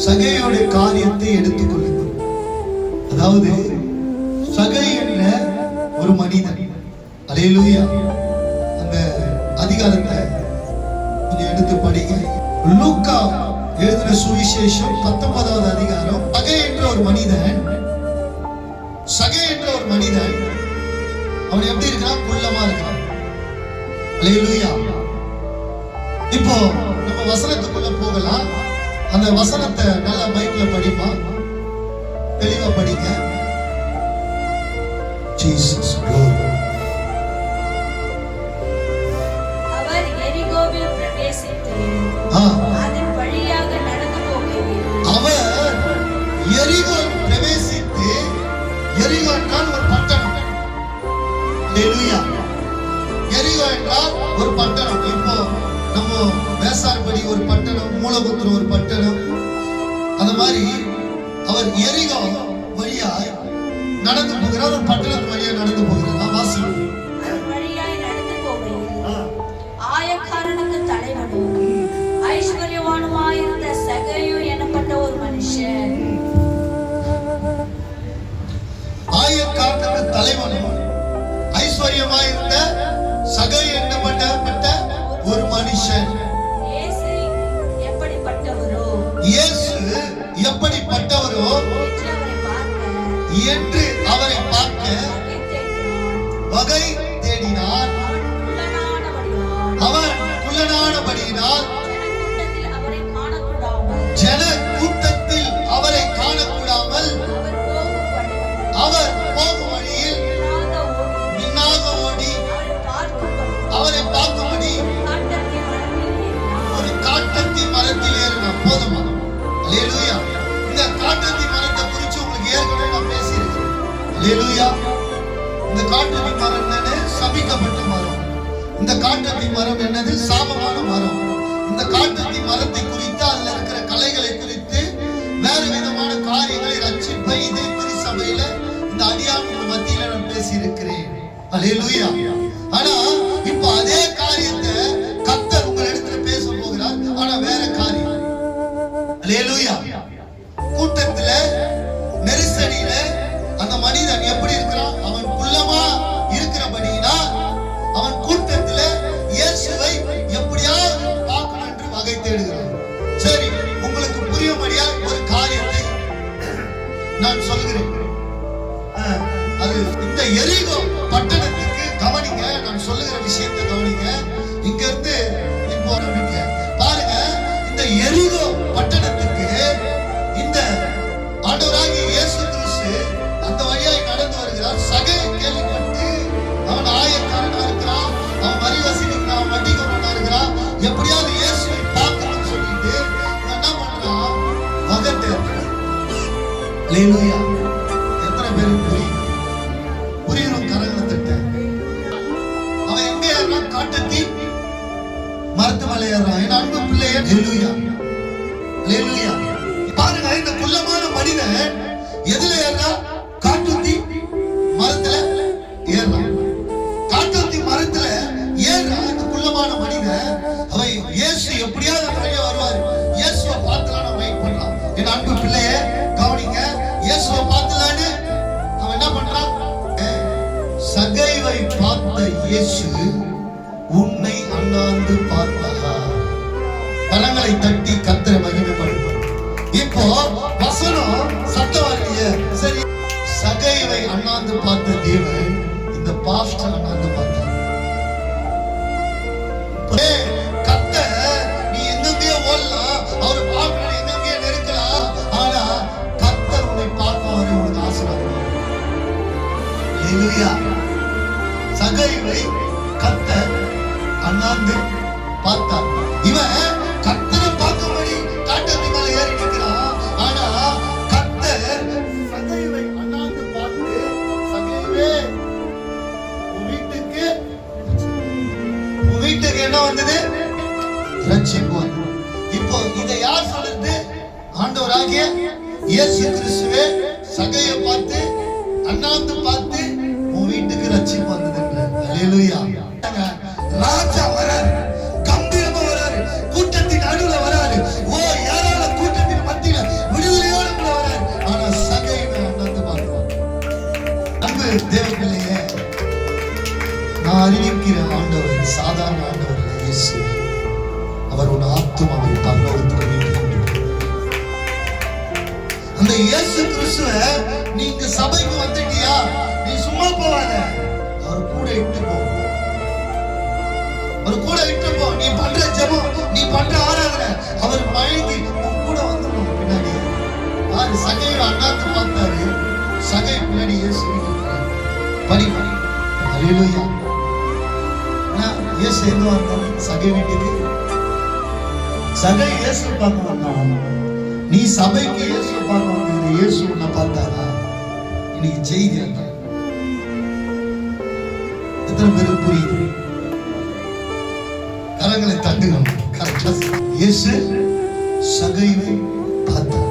சகையோட காரியத்தை எடுத்துக்கொள்ளுங்கள். அதாவது சகை என்ற ஒரு மனிதன், அல்லேலூயா, அந்த அதிகாரத்தை கொஞ்சம் எடுத்து படிங்க. லூக்கா எழுதின சுவிசேஷம் 19வது அதிகாரம். சகை என்ற ஒரு மனிதன் அவன் எப்படி இருக்கான்? குள்ளமா இருக்கான். அல்லேலூயா. இப்போ நம்ம வசனத்துக்குள்ள போகலாம். அந்த வசனத்தை நல்லா மைக்ல படிப்பா, தெளிவா படிங்க. Jesus glory. அவர் எரிகோவில் பிரவேசித்து அதன் வழியாக நடந்து போகையில் எரிகோ என்றால் ஒரு பட்டணம். அல்லேலூயா. எரிகோ என்றால் ஒரு பட்டணம். இப்போ நம்ம வேசார்படி ஒரு பட்டணம், மூலபுத்திரம் ஒரு பட்டணம். அந்த மாதிரி அவர் எரிகோ வழியா நடந்து போகிறார். ஒரு பட்டணத்து வழியா நடந்து போகிறார். வாசி. வழியாய் நடந்து போகையில் ஆயக்காரனுக்கு தலைவனும் ஐஸ்வர்யவானுமாயிருந்த சகையு எனப்பட்ட ஒரு மனுஷன். ஆயக்காரனுக்கு தலைவனும் ஐஸ்வர்யமாயிருந்த சகையு என்னப்பட்ட ஒரு மனுஷன். இயேசு எப்படிப்பட்டவரோ என்று அவரை பார்க்க வகை தேடினார். அவர் குள்ளனானபடியினால் ஜன கூட்டத்தில் அவரை காணக்கூடாமல் அவர் போகும் வழியில் பின்னாக ஓடி அவரை பார்க்கும்படி ஒரு காட்டத்தி மரத்தில் ஏறினார். போதுமா? அல்லேலூயா. இந்த காட்டத்தி மரத்தை குறித்து உங்களுக்கு ஏற்கனவே நான் பேசியிருக்கிறேன். அல்லேலூயா. இந்த காட்டத்தி மரம் என்னது? சபிக்கப்பட்ட மரம். இந்த காட்டத்தி மரம் என்னது? சாபமான மரம். இந்த காட்டத்தி மரத்தை குறித்து, அதுல இருக்கிற கலைகளை குறித்து, வேறு விதமான காரியங்களை, ரட்சிப்பை இதே திருச்சபையில இந்த அடியான் மத்தியில நான் பேசியிருக்கிறேன். அல்லேலூயா. ஆனா இப்ப அதே காரியத்தை கர்த்தர் உங்களிடத்துல பேச போகிறார். ஆனா வேற காரியம். அல்லேலூயா. கூட்டத்துல நெருசடியில அந்த மனிதன் எப்படி இருக்கிறான்? அவன் குள்ளமா இருக்கிறபடினா அவன் கூட்டத்துல இயேசுவை எப்படியாவது பார்க்கணும் என்று வகை தேடுகிறான். சரி, உங்களுக்கு புரியும்படியா ஒரு காரியத்தை நான் சொல்கிறேன். அது இந்த எரிகோ பட்டணத்துக்கு கவனிங்க. நான் சொல்லுகிற விஷயத்தை கவனிங்க. இங்க இருந்து இப்போ பாருங்க. இந்த எரிகோ பட்டணத்துக்கு இந்த ஆண்டவராகிய இயேசு கிறிஸ்து அந்த வழியாய் நடந்து வருகிறார். சகை கேள்விப்பட்டு அவன் ஆயக்காரனா இருக்கிறான், அவன் வரிவசூலிக்கிறான், அவன் வட்டிக்காரனா இருக்கிறான். எப்படியாவது இயேசுவை பார்க்கணும்னு சொல்லிட்டு என்ன பண்றான்? வகத்தை. அல்லேலூயா. எத்தனை பேருக்கு புரியும்? கரங்களை தட்ட. அவன் எங்க ஏறான்? காட்டத்தி மரத்து மேல ஏறான். என் அன்பு பிள்ளையே, அல்லேலூயா, அல்லேலூயா. பாருங்க, இந்த குள்ளமான மனிதன் எதுல ஏறான்? காட்டத்தி மரத்துல ஏறான். காட்டத்தி மரத்துல ஏறான் இந்த குள்ளமான மனிதன். அவன் இயேசு எப்படியாவது அந்த வழியா வருவாரு, இயேசுவை பார்த்துலாம் வெயிட் பண்றான். என் அன்பு பிள்ளையே கவனிங்க. இயேசுவை பார்த்துலான்னு அவன் என்ன பண்றான்? சகைவை பார்த்த இயேசு உன்னை அண்ணாந்து பார்த்தார். கரங்களை தட்டி கர்த்தரை மகிமைப்படுத்தும். இப்போ வசனம் சத்தம் வரலையே. சரி, சகைவை அண்ணாந்து பார்த்த தேவன் இந்த பாஸ்டர் அண்ணாந்து பார்த்தார். கர்த்தர் நீ எங்கெங்கே ஓடலாம், அவர் பார்க்கணும், எங்கெங்கே நெருக்கலாம். ஆனா கர்த்தர் உன்னை பார்ப்பவரை உனக்கு ஆசீர்வாதம். அல்லேலூயா. சகைவை கர்த்தர் அண்ணாந்து பார்த்தார். இவன் கர்த்தரை பார்க்கும்படி காட்டத்தி மேல ஏறி நிற்கிறான். ஆனா கர்த்தர் சகைவை அண்ணாந்து பார்த்து, சகைவே உன் வீட்டுக்கு என்ன வந்தது? ரட்சிப்பு வந்தது. இப்போ இதை யார் சொல்றது? ஆண்டவராகிய இயேசு கிறிஸ்துவே சகையை பார்த்து, அண்ணாந்து பார்த்து, உன் வீட்டுக்கு ரட்சிப்பு வந்தது. அல்லேலூயா. ராஜா வர அருமையான ஆண்டவர் இயேசு, அவர் உன் ஆத்துமாவை பரலோகத்துக்கு மீட்டு கொண்டு அந்த இயேசு கிறிஸ்துவ நீங்க சபைக்கு வந்துட்டியா, நீ சும்மா போவாத, அவர் கூட இட்டு போ, அவர் கூட இட்டு போ. நீ பண்ற ஜெபம், நீ பண்ற ஆராதனை அவர் மயங்கி உன் கூட வந்துடும் பின்னாடி. யாரு சகையை அண்ணாத்து பார்த்தாரு, சகை பின்னாடி இயேசு படி படி. அல்லேலூயா. இயேசு எங்க வந்தாரு? சகை வீட்டுக்கு. சகை இயேசு பார்க்க வந்தான். நீ சபைக்கு இயேசு பார்க்க வந்தீங்க, இயேசு உன்னை பார்த்தாரா? இன்னைக்கு செய்தி என்ன? எத்தனை பேருக்கு புரியுது? கரங்களை தட்டுங்க. இயேசு சகையை பார்த்தார்.